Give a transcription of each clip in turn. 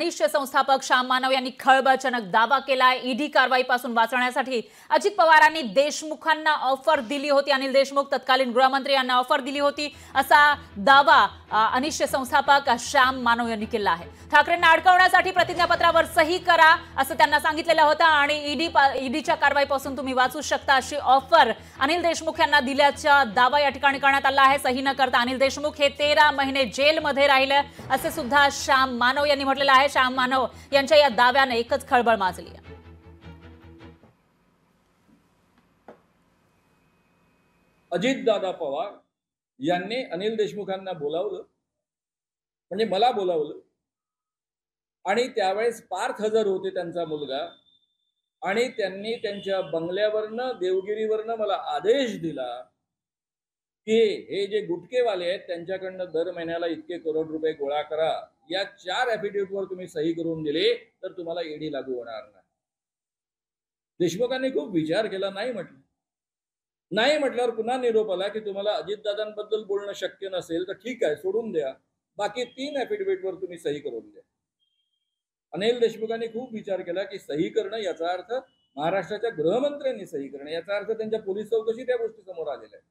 अनिश संस्थापक श्याम मानव यांनी खळबळजनक दावा केलाय। ईडी कारवाईपासून वाचण्यासाठी अजित पवारांनी देशमुखांना ऑफर दिली होती। अनिल देशमुख तत्कालीन गृहमंत्री यांना ऑफर दिली होती असा दावा अनिश संस्थापक श्याम मानव यांनी केला आहे। ठाकरेंना अडकवण्यासाठी प्रतिज्ञापत्रावर सही करा असं त्यांना सांगितलेलं होतं आणि ईडीच्या कारवाईपासून तुम्ही वाचू शकता अशी ऑफर अनिल देशमुख यांना दिल्याचा दावा या ठिकाणी करण्यात आला आहे। सही न करता अनिल देशमुख हे 13 महिने जेलमध्ये राहिले असे सुद्धा श्याम मानव यांनी म्हटलेलं आहे। श्याम मानव यांच्या या दाव्याने एकच खळबळ माजली आहे। अजितदादा पवार यांनी अनिल देशमुखांना बोलावलं, म्हणजे मला बोलावलं आणि त्यावेळेस पार्थ हजर होते त्यांचा मुलगा आणि त्यांनी त्यांच्या बंगल्यावरनं देवगिरीवरनं मला आदेश दिला की हे जे गुटकेवाले आहेत त्यांच्याकडनं दर महिन्याला इतके करोड रुपये गोळा करा। या 4 ॲफिडेव्हिटवर तुम्ही सही करून दिले तर तुम्हाला ईडी लागू होणार नाही। देशमुखांनी खूप विचार केला, नाही म्हटलं। नाही म्हटल्यावर पुन्हा निरोप आला की तुम्हाला अजितदादांबद्दल बोलणं शक्य नसेल तर ठीक आहे, सोडून द्या, बाकी 3 ॲफिडेव्हिटवर तुम्ही सही करून द्या। अनिल देशमुखांनी खूप विचार केला की सही करणं याचा अर्थ महाराष्ट्राच्या गृहमंत्र्यांनी सही करणं, याचा अर्थ त्यांच्या पोलीस चौकशी त्या गोष्टी समोर आलेल्या आहेत।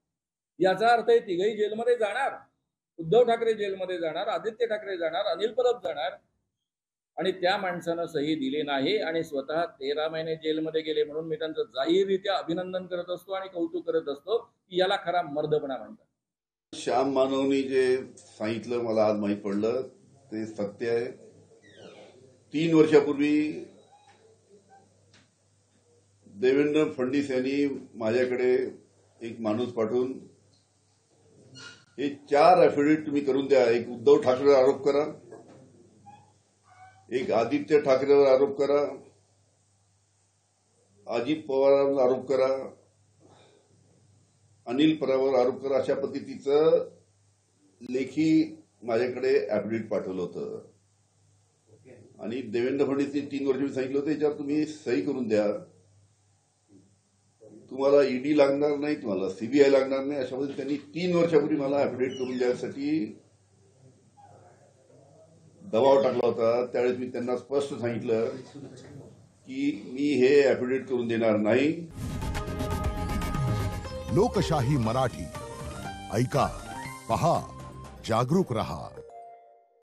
याचा अर्थ हे तिघही जेलमध्ये जाणार, उद्धव ठाकरे जेलमध्ये जाणार, आदित्य ठाकरे जाणार, अनिल परब जाणार आणि त्या माणसानं सही दिली नाही आणि स्वतः 13 महिने जेलमध्ये गेले। म्हणून मी त्यांचं जाहीररित्या अभिनंदन करत असतो आणि कौतुक करत असतो की याला खरा मर्दपणा म्हणतात। श्याम मानवनी जे सांगितलं मला आज माहीत पडलं ते सत्य आहे। 3 वर्षापूर्वी देवेंद्र फडणवीस यांनी माझ्याकडे एक माणूस पाठवून हे 4 ॲफिडेव्हिट तुम्ही करून द्या, एक उद्धव ठाकरेवर आरोप करा, एक आदित्य ठाकरेवर आरोप करा, अजित पवारांवर आरोप करा, अनिल परबवर आरोप करा, अशा पद्धतीचं लेखी माझ्याकडे ॲफिडेव्हिट पाठवलं होतं आणि देवेंद्र फडणवीसनी 3 वर्ष मी सांगितलं होतं याच्यावर तुम्ही सही करून द्या, तुम्हाला ईडी लागणार नाही, तुम्हाला सीबीआय लागणार नाही। अशा पद्धतीने त्यांनी 3 वर्षापूर्वी मला ॲफिडेव्हिट करून द्यायसाठी दबाव टाकला होता। त्यावेळेस मी त्यांना स्पष्ट सांगितलं की मी हे ॲफिडेव्हिट करून देणार नाही। लोकशाही मराठी ऐका, पहा, जागरूक रहा।